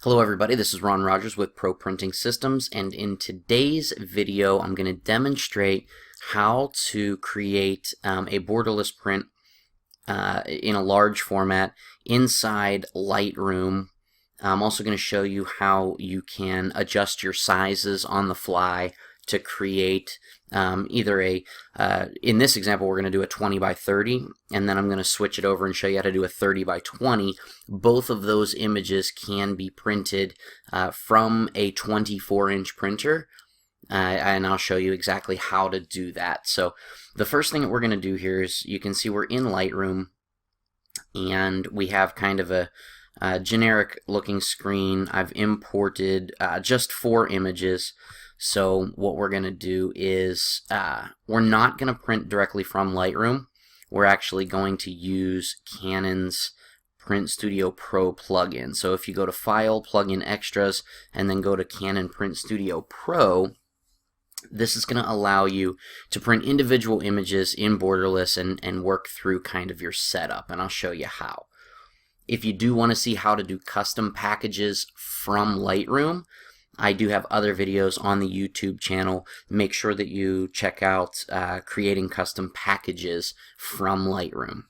Hello everybody, this is Ron Rogers with ProPrinting Systems, and in today's video I'm going to demonstrate how to create a borderless print in a large format inside Lightroom. I'm also going to show you how you can adjust your sizes on the fly to create either in this example we're going to do a 20 by 30, and then I'm going to switch it over and show you how to do a 30 by 20. Both of those images can be printed from a 24-inch printer, and I'll show you exactly how to do that. So the first thing that we're going to do here is, you can see we're in Lightroom, and we have kind of a generic looking screen. I've imported just 4 images. So what we're going to do is we're not going to print directly from Lightroom. We're actually going to use Canon's Print Studio Pro plugin. So if you go to File, Plugin Extras, and then go to Canon Print Studio Pro, this is going to allow you to print individual images in borderless and work through kind of your setup, and I'll show you how. If you do want to see how to do custom packages from Lightroom, I do have other videos on the YouTube channel. Make sure that you check out creating custom packages from Lightroom.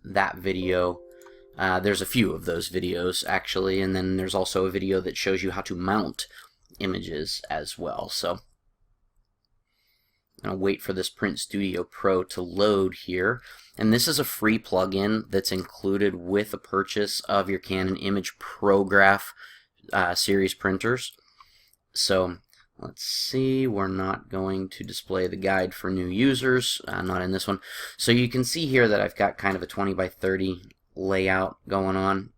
That video, there's a few of those videos actually, and then there's also a video that shows you how to mount images as well. So I'm going to wait for this Print Studio Pro to load here. And this is a free plugin that's included with the purchase of your Canon Image ProGraph series printers. So let's see, we're not going to display the guide for new users, not in this one. So you can see here that I've got kind of a 20 by 30 layout going on,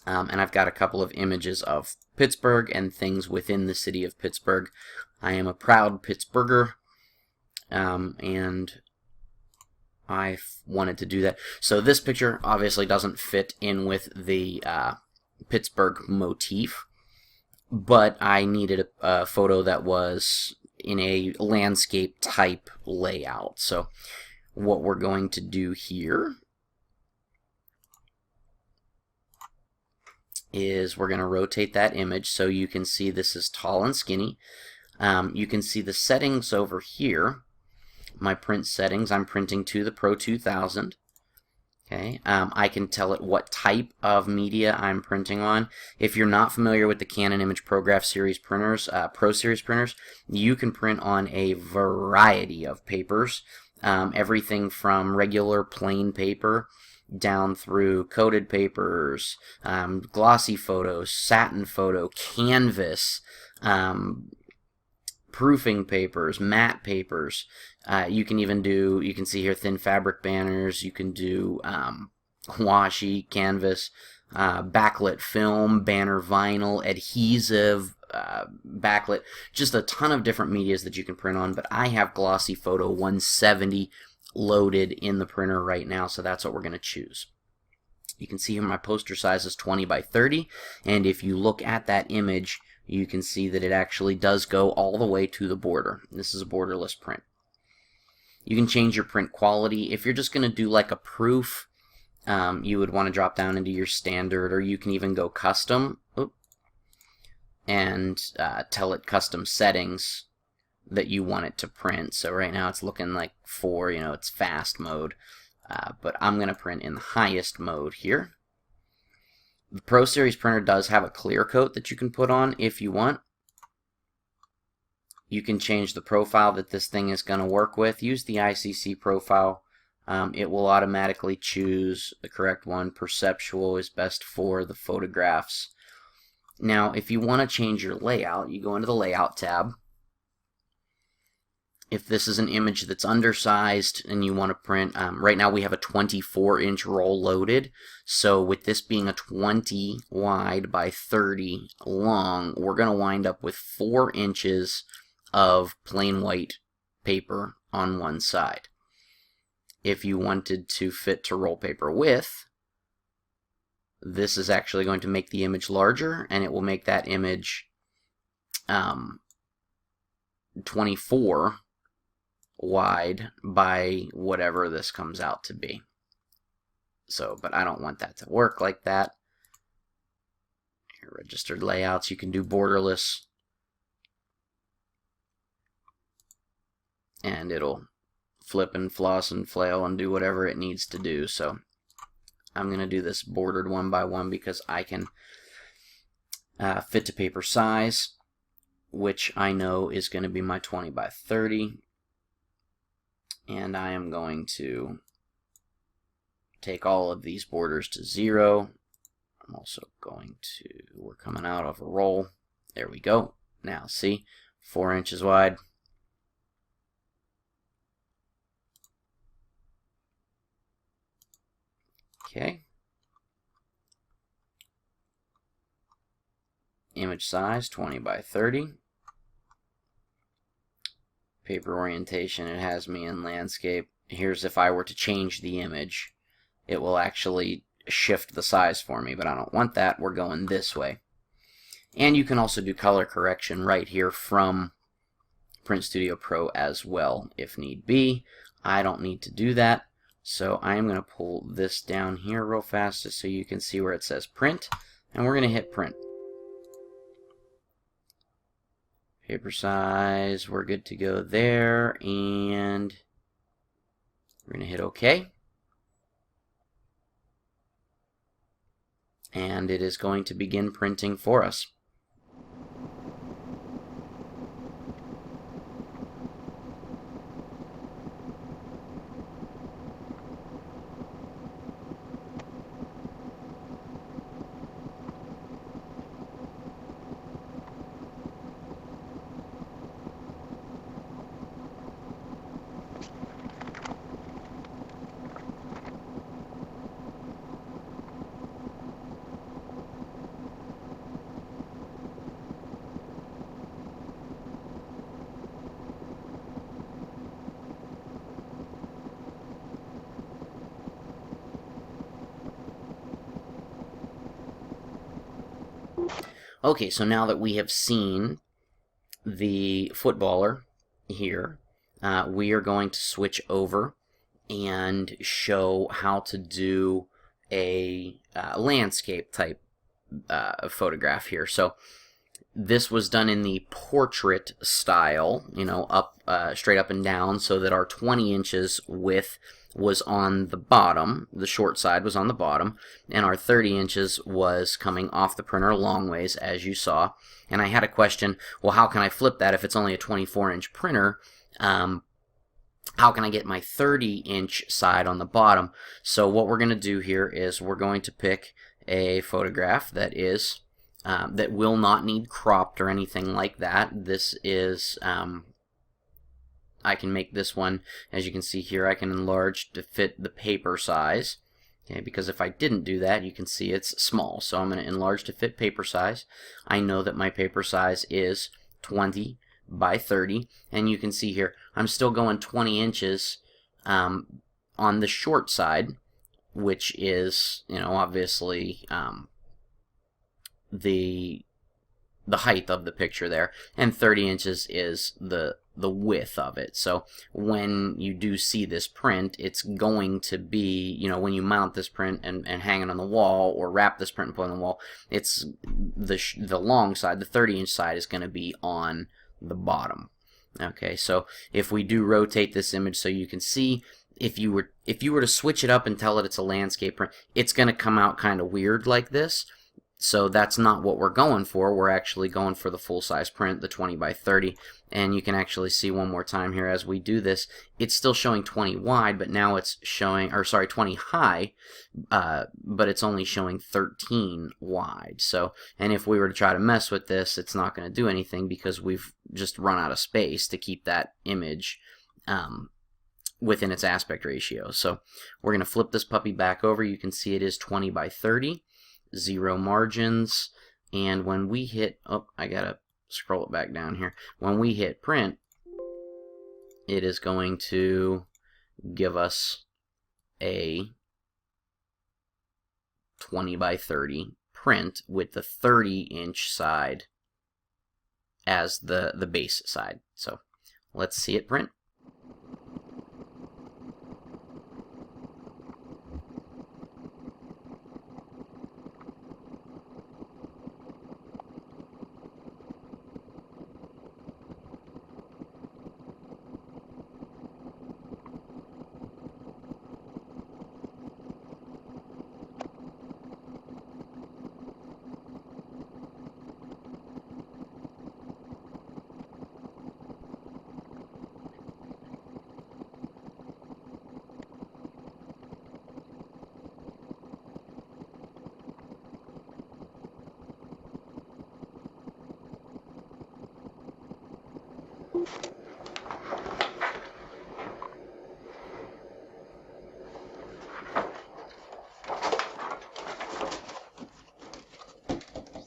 and I've got a couple of images of Pittsburgh and things within the city of Pittsburgh. I am a proud Pittsburgher, and I wanted to do that. So this picture obviously doesn't fit in with the Pittsburgh motif, but I needed a photo that was in a landscape type layout. So what we're going to do here is we're going to rotate that image so you can see this is tall and skinny. You can see the settings over here. My print settings, I'm printing to the PRO-2000. Okay, I can tell it what type of media I'm printing on. If you're not familiar with the Canon Image ProGraph series printers, Pro series printers, you can print on a variety of papers, everything from regular plain paper down through coated papers, glossy photos, satin photo, canvas, proofing papers, matte papers. You can even do, you can see here, thin fabric banners. You can do washi, canvas, backlit film, banner vinyl, adhesive, backlit, just a ton of different medias that you can print on. But I have glossy photo 170 loaded in the printer right now, so that's what we're going to choose. You can see here my poster size is 20 by 30, and if you look at that image, you can see that it actually does go all the way to the border. This is a borderless print. You can change your print quality. If you're just going to do like a proof, you would want to drop down into your standard, or you can even go custom and tell it custom settings that you want it to print. So right now it's looking like it's fast mode, but I'm going to print in the highest mode here. The Pro Series printer does have a clear coat that you can put on if you want. You can change the profile that this thing is going to work with. Use the ICC profile. It will automatically choose the correct one. Perceptual is best for the photographs. Now, if you want to change your layout, you go into the Layout tab. If this is an image that's undersized and you want to print, right now we have a 24-inch roll loaded, so with this being a 20 wide by 30 long, we're going to wind up with 4 inches of plain white paper on one side. If you wanted to fit to roll paper width, this is actually going to make the image larger, and it will make that image 24 wide by whatever this comes out to be. So, but I don't want that to work like that. Your registered layouts, you can do borderless, and it'll flip and floss and flail and do whatever it needs to do. So I'm going to do this bordered one by one because I can fit to paper size, which I know is going to be my 20 by 30. And I am going to take all of these borders to 0. I'm also going to, we're coming out of a roll. There we go. Now see, 4 inches wide. Okay. Image size 20 by 30. Paper orientation, it has me in landscape. Here's if I were to change the image, it will actually shift the size for me, but I don't want that. We're going this way. And you can also do color correction right here from Print Studio Pro as well if need be. I don't need to do that, so I am going to pull this down here real fast just so you can see where it says print, and we're going to hit print. Paper size, we're good to go there, and we're going to hit OK. And it is going to begin printing for us. Okay, so now that we have seen the footballer here, we are going to switch over and show how to do a landscape type photograph here. So this was done in the portrait style, you know, up straight up and down, so that our 20 inches width was on the bottom, the short side was on the bottom, and our 30 inches was coming off the printer a long ways, as you saw. And I had a question, well, how can I flip that if it's only a 24-inch printer? How can I get my 30-inch side on the bottom? So what we're going to do here is we're going to pick a photograph that is that will not need cropped or anything like that. This is I can make this one, as you can see here, I can enlarge to fit the paper size. Okay, because if I didn't do that, you can see it's small. So I'm going to enlarge to fit paper size. I know that my paper size is 20 by 30, and you can see here I'm still going 20 inches on the short side, which is, you know, obviously the height of the picture there, and 30 inches is the width of it. So when you do see this print, it's going to be, you know, when you mount this print and hang it on the wall, or wrap this print and put it on the wall, it's the long side, the 30-inch side, is going to be on the bottom. Okay, so if we do rotate this image so you can see, if you were to switch it up and tell it it's a landscape print, it's going to come out kind of weird like this. So that's not what we're going for. We're actually going for the full-size print, the 20 by 30. And you can actually see one more time here as we do this. It's still showing 20 wide, but now it's showing, or sorry, 20 high, but it's only showing 13 wide. So, and if we were to try to mess with this, it's not going to do anything because we've just run out of space to keep that image within its aspect ratio. So we're going to flip this puppy back over. You can see it is 20 by 30. 0 margins, and when we hit, oh, I gotta scroll it back down here. When we hit print, it is going to give us a 20 by 30 print with the 30-inch side as the base side. So let's see it print.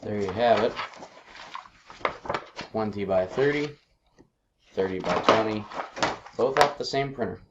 There you have it. 20 by 30, 30 by 20, both off the same printer.